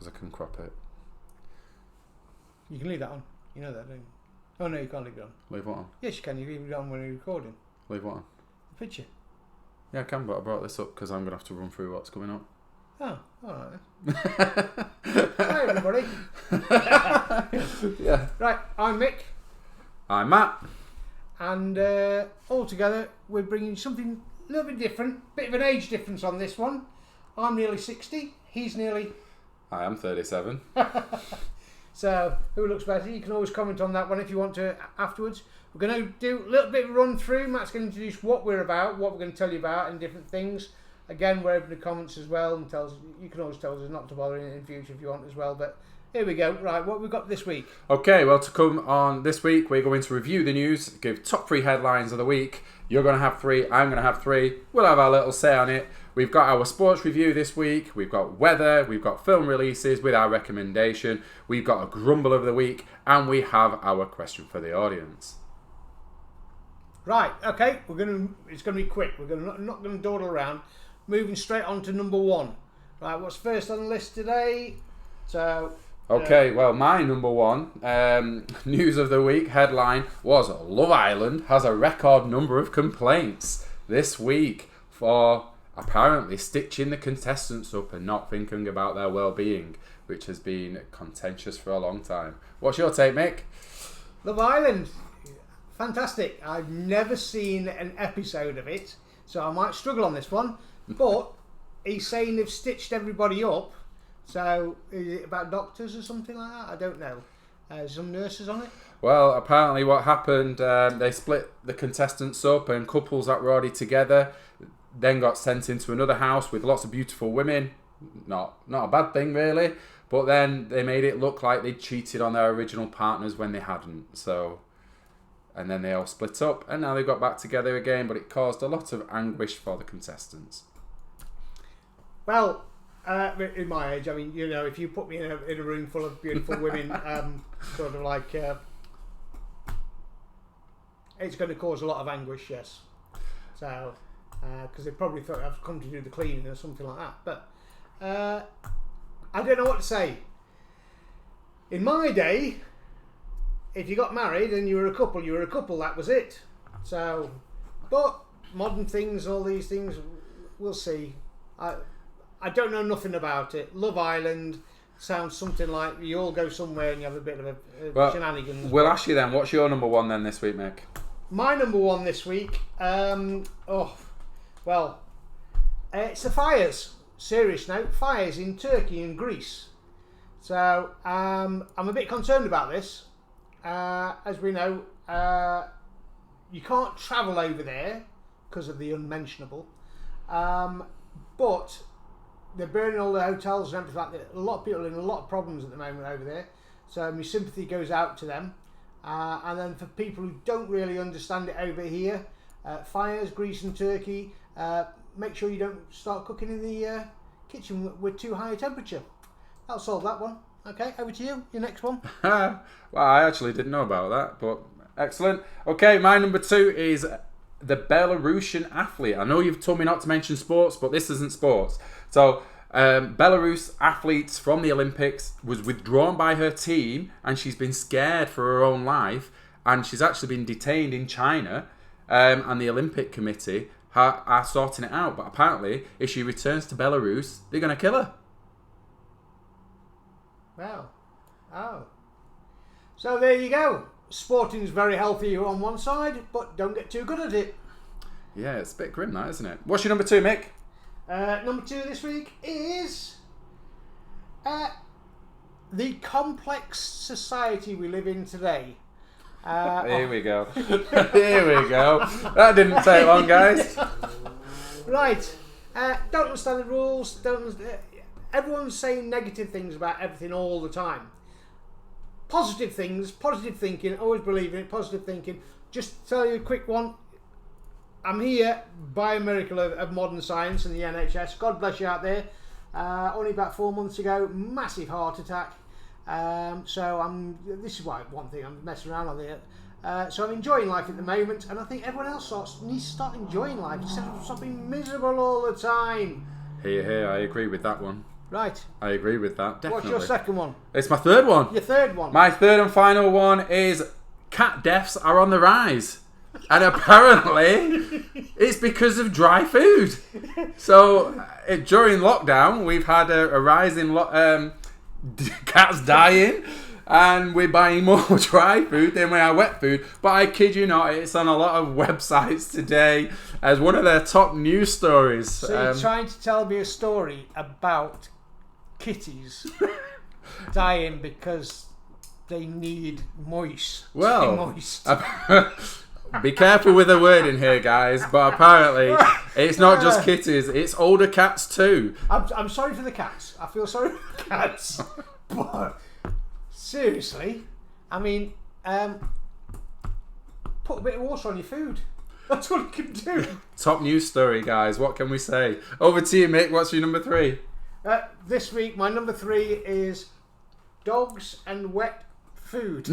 because I can crop it. You can leave that on. You know that, don't you? Oh no, you can't leave it on. Leave what on? Yes, you can. You leave it on when you're recording. Leave what on? The picture. Yeah, I can, but I brought this up because I'm going to have to run through what's coming up. Oh, alright then. Hi everybody. Yeah. Right, I'm Mick. I'm Matt. And all together we're bringing something a little bit different. Bit of an age difference on this one. I'm nearly 60. He's nearly... I am 37. So, who looks better? You can always comment on that one if you want to afterwards. We're going to do a little bit of a run through. Matt's going to introduce what we're about, what we're going to tell you about, and different things. Again, we're open to comments as well, and you can always tell us not to bother in the future if you want as well. But here we go. Right, what have we got this week? Okay, well, to come on this week, we're going to review the news, give top 3 headlines of the week. You're going to have 3, I'm going to have 3. We'll have our little say on it. We've got our sports review this week. We've got weather. We've got film releases with our recommendation. We've got a grumble of the week, and we have our question for the audience. Right, okay, it's going to be quick. We're not going to dawdle around. Moving straight on to number 1. Right, what's first on the list today? So... Okay, well, my number 1 news of the week headline was Love Island has a record number of complaints this week for apparently stitching the contestants up and not thinking about their well-being, which has been contentious for a long time. What's your take, Mick? Love Island, fantastic. I've never seen an episode of it, so I might struggle on this one. But he's saying they've stitched everybody up. So, is it about doctors or something like that? I don't know. Some nurses on it? Well, apparently what happened, they split the contestants up, and couples that were already together then got sent into another house with lots of beautiful women. Not a bad thing, really. But then they made it look like they'd cheated on their original partners when they hadn't. So, and then they all split up, and now they got back together again, but it caused a lot of anguish for the contestants. Well... in my age, I mean, you know, if you put me in a room full of beautiful women, sort of like, it's going to cause a lot of anguish, yes. So, because they probably thought I've come to do the cleaning or something like that. But I don't know what to say. In my day, if you got married and you were a couple, that was it. So, but modern things, all these things, we'll see. I don't know nothing about it. Love Island sounds something like you all go somewhere and you have a bit of a shenanigans. We'll ask you then, what's your number 1 then this week, Mick? My number 1 this week, it's the fires. Serious note, fires in Turkey and Greece. So I'm a bit concerned about this. As we know, you can't travel over there because of the unmentionable. But they're burning all the hotels and everything like that. A lot of people are in a lot of problems at the moment over there. So my sympathy goes out to them. And then for people who don't really understand it over here, fires, Greece and Turkey, make sure you don't start cooking in the kitchen with too high a temperature. That'll solve that one. Okay, over to you. Your next one. Well, I actually didn't know about that, but excellent. Okay, my number 2 is the Belarusian athlete. I know you've told me not to mention sports, but this isn't sports. So, Belarus athletes from the Olympics was withdrawn by her team, and she's been scared for her own life, and she's actually been detained in China, and the Olympic Committee are sorting it out. But apparently, if she returns to Belarus, they're going to kill her. Wow. Oh. So there you go. Sporting's very healthy on one side, but don't get too good at it. Yeah, it's a bit grim, that, isn't it? What's your number 2, Mick? Number 2 this week is the complex society we live in today. Here we go. Here we go. That didn't take long, guys. Right. Don't understand the rules. Everyone's saying negative things about everything all the time. Positive things, positive thinking, always believe in it, positive thinking. Just tell you a quick one. I'm here by a miracle of modern science and the NHS. God bless you out there. Only about 4 months ago, massive heart attack. This is why one thing I'm messing around on here. So I'm enjoying life at the moment, and I think everyone else needs to start enjoying life instead of being miserable all the time. Here, I agree with that one. Right. I agree with that, definitely. What's your second one? It's my third one. Your third one. My third and final one is cat deaths are on the rise. And apparently, it's because of dry food. So, during lockdown, we've had a rise in cats dying. And we're buying more dry food than we are wet food. But I kid you not, it's on a lot of websites today as one of their top news stories. So you're trying to tell me a story about kitties dying because they need moist. Well, moist. Be careful with the word in here, guys. But apparently, it's not just kitties; it's older cats too. I'm sorry for the cats. I feel sorry for the cats. But seriously, I mean, put a bit of water on your food. That's what you can do. Top news story, guys. What can we say? Over to you, Mick. What's your number 3? This week, my number 3 is dogs and wet food.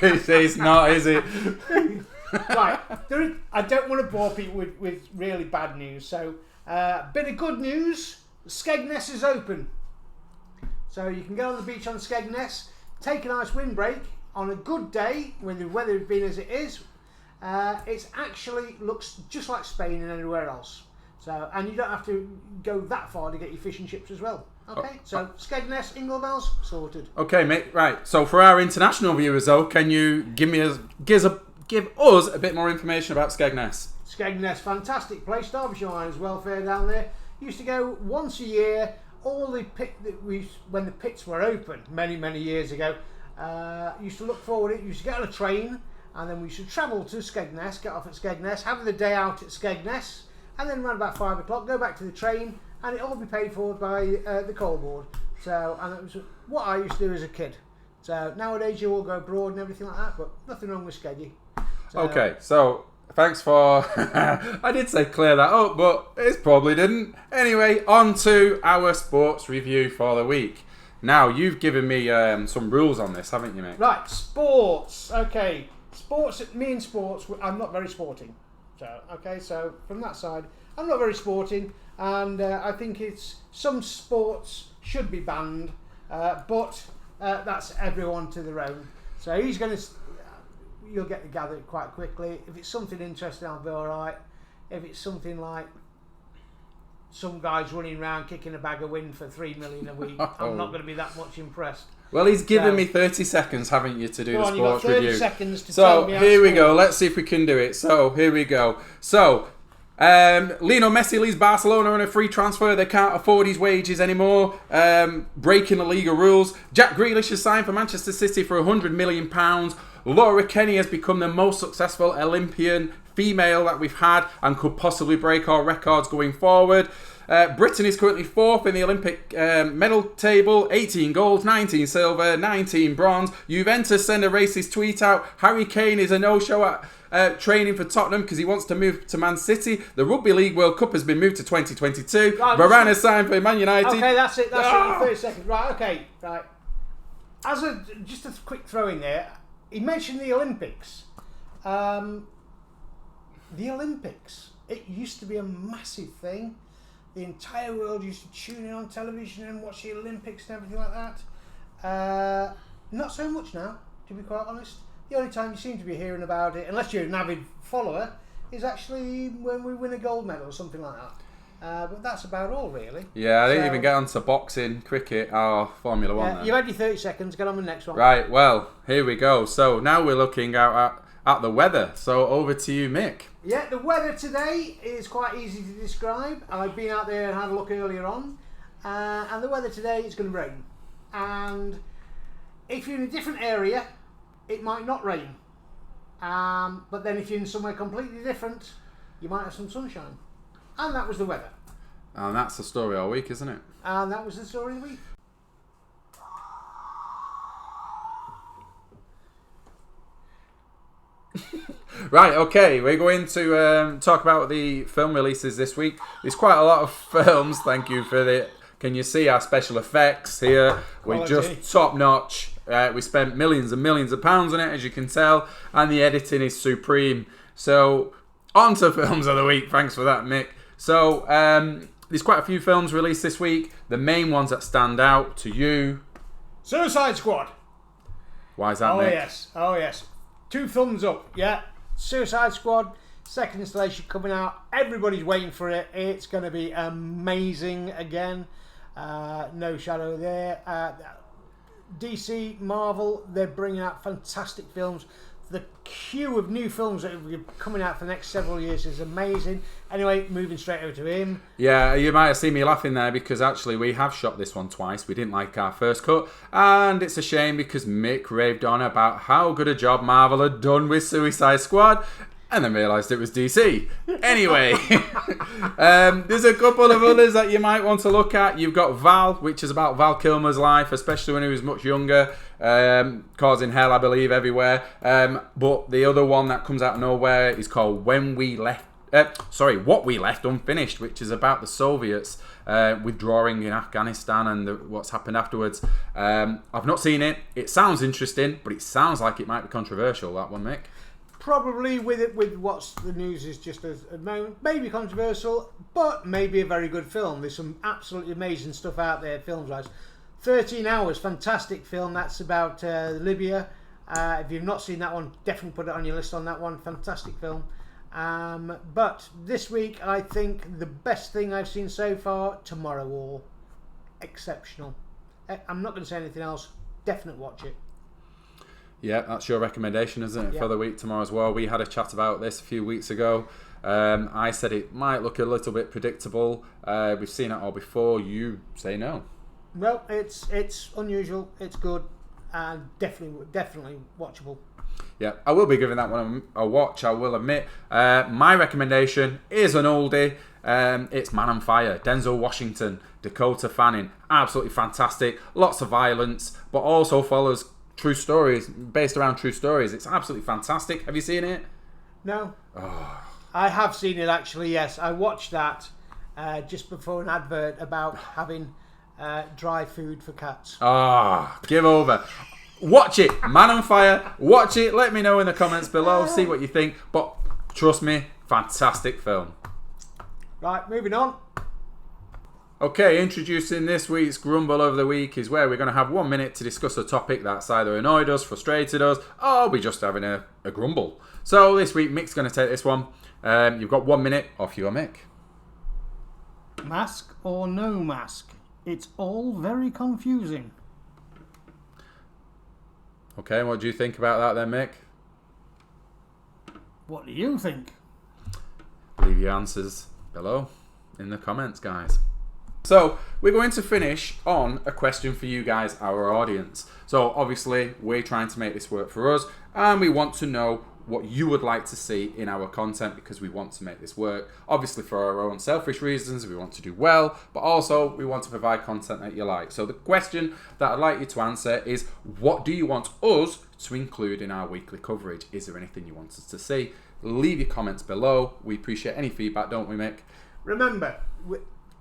It's not, is it? Right. I don't want to bore people with really bad news. So, bit of good news. Skegness is open. So you can go on the beach on Skegness, take a nice windbreak on a good day when the weather has been as it is. It actually looks just like Spain and anywhere else. So, and you don't have to go that far to get your fish and chips as well. Okay, so Skegness, Inglevells, sorted. Okay, mate. Right. So for our international viewers, though, can you give us a bit more information about Skegness? Skegness, fantastic place. Derbyshire Lions welfare down there. Used to go once a year. All the when the pits were open many years ago, used to look forward. It used to get on a train, and then we should travel to Skegness, get off at Skegness, have the day out at Skegness, and then around about 5 o'clock go back to the train, and it all be paid for by the coal board. So, and it was what I used to do as a kid. So nowadays you all go abroad and everything like that, but nothing wrong with Skeggy. So, okay, so thanks for... I did say clear that up, but it probably didn't. Anyway, on to our sports review for the week. Now, you've given me some rules on this, haven't you, mate? Right, sports. Okay, sports. Me and sports, I'm not very sporting. So, okay, so from that side, I'm not very sporting, and I think some sports should be banned, but that's everyone to their own. So he's going to... You'll get to gather it quite quickly. If it's something interesting, I'll be alright. If it's something like some guy's running around kicking a bag of wind for 3 million a week, I'm not going to be that much impressed. Well, he's given me 30 seconds, haven't you, to do the sports you've got 30 review. seconds to tell me how here we go. Let's see if we can do it. So, here we go. So, Lionel Messi leaves Barcelona on a free transfer. They can't afford his wages anymore, breaking the legal rules. Jack Grealish has signed for Manchester City for £100 million. Laura Kenny has become the most successful Olympian female that we've had and could possibly break our records going forward. Britain is currently 4th in the Olympic medal table, 18 gold, 19 silver, 19 bronze. Juventus send a racist tweet out. Harry Kane is a no-show at training for Tottenham because he wants to move to Man City. The Rugby League World Cup has been moved to 2022. Right, Varane has signed for Man United. Okay, that's it. That's it. 30 seconds. Right, okay, right. Just a quick throw in there. He mentioned the Olympics. The Olympics, it used to be a massive thing. The entire world used to tune in on television and watch the Olympics and everything like that. Not so much now, to be quite honest. The only time you seem to be hearing about it, unless you're an avid follower, is actually when we win a gold medal or something like that. But that's about all, really. Yeah, I didn't even get onto boxing, cricket, or Formula 1 then. You had your 30 seconds, get on with the next one. Right, well, here we go. So now we're looking out at the weather. So over to you, Mick. Yeah, the weather today is quite easy to describe. I've been out there and had a look earlier on. And the weather today is going to rain. And if you're in a different area, it might not rain. But then if you're in somewhere completely different, you might have some sunshine. And that was the weather. And that's the story all week, isn't it? And that was the story of the week. Right, okay, we're going to talk about the film releases this week. There's quite a lot of films, thank you for the... Can you see our special effects here? We're just top notch. We spent millions and millions of pounds on it, as you can tell, and the editing is supreme. So, on to films of the week. Thanks for that, Mick. So, There's quite a few films released this week. The main ones that stand out to you. Suicide Squad. Why is that, Oh Nick? yes, oh yes. 2 thumbs up, yeah. Suicide Squad, second installation coming out. Everybody's waiting for it. It's going to be amazing again. No shadow there. DC, Marvel, they're bringing out fantastic films. The queue of new films that are coming out for the next several years is amazing. Anyway, moving straight over to him. Yeah, you might have seen me laughing there because actually we have shot this one twice. We didn't like our first cut, and it's a shame because Mick raved on about how good a job Marvel had done with Suicide Squad, and then realised it was DC. Anyway, there's a couple of others that you might want to look at. You've got Val, which is about Val Kilmer's life, especially when he was much younger, causing hell, I believe, everywhere. But the other one that comes out of nowhere is called What We Left Unfinished, which is about the Soviets withdrawing in Afghanistan and what's happened afterwards. I've not seen it. It sounds interesting, but it sounds like it might be controversial, that one, Mick. Probably with what's the news is just at the moment, maybe controversial, but maybe a very good film. There's some absolutely amazing stuff out there, films-wise. 13 Hours, fantastic film. That's about Libya. If you've not seen that one, definitely put it on your list on that one. Fantastic film. But this week, I think the best thing I've seen so far, Tomorrow War. Exceptional. I'm not going to say anything else. Definite watch it. Yeah, that's your recommendation, isn't it, Yeah. for the week, Tomorrow as well? We had a chat about this a few weeks ago. I said it might look a little bit predictable. We've seen it all before. You say no. Well, it's unusual. It's good, and definitely watchable. Yeah, I will be giving that one a watch, I will admit. My recommendation is an oldie. It's Man on Fire. Denzel Washington, Dakota Fanning. Absolutely fantastic. Lots of violence, but also follows true stories, based around true stories. It's absolutely fantastic. Have you seen it? No. I have seen it, actually, yes. I watched that just before an advert about having dry food for cats. Give over. Watch it. Man on Fire. Watch it. Let me know in the comments below. See what you think. But trust me, fantastic film. Right, moving on. Okay, introducing this week's Grumble of the Week is where we're going to have 1 minute to discuss a topic that's either annoyed us, frustrated us, or we're just having a grumble. So this week, Mick's going to take this one. You've got 1 minute. Off you go, Mick. Mask or no mask? It's all very confusing. Okay, what do you think about that then, Mick? What do you think? Leave your answers below in the comments, guys. So, we're going to finish on a question for you guys, our audience. So, obviously, we're trying to make this work for us, and we want to know what you would like to see in our content because we want to make this work. Obviously, for our own selfish reasons, we want to do well, but also we want to provide content that you like. So, the question that I'd like you to answer is, what do you want us to include in our weekly coverage? Is there anything you want us to see? Leave your comments below. We appreciate any feedback, don't we, Mick? Remember,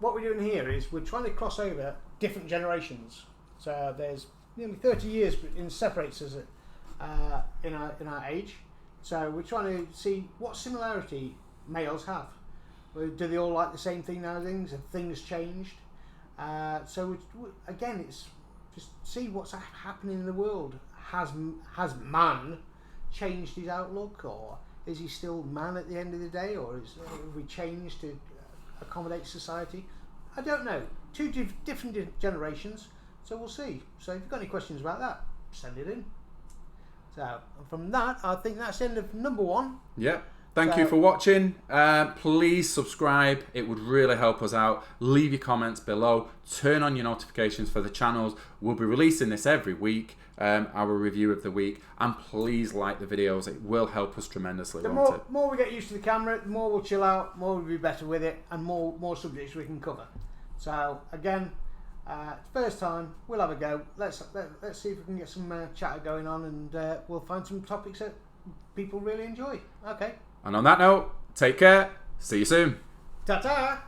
what we're doing here is we're trying to cross over different generations. So there's nearly 30 years separates us in our age. So we're trying to see what similarity males have. Do they all like the same thing nowadays? Have things changed? Again, it's just see what's happening in the world. Has man changed his outlook, or is he still man at the end of the day, or have we changed to accommodate society? I don't know. Two different generations, so we'll see. So if you've got any questions about that, send it in. So from that, I think that's the end of number 1. Yeah. Thank you for watching. Please subscribe. It would really help us out. Leave your comments below. Turn on your notifications for the channels. We'll be releasing this every week, our review of the week. And please like the videos. It will help us tremendously. The more we get used to the camera, the more we'll chill out, more we'll be better with it, and more subjects we can cover. So again, first time, we'll have a go. Let's see if we can get some chatter going on, and we'll find some topics that people really enjoy. Okay. And on that note, take care. See you soon. Ta-ta!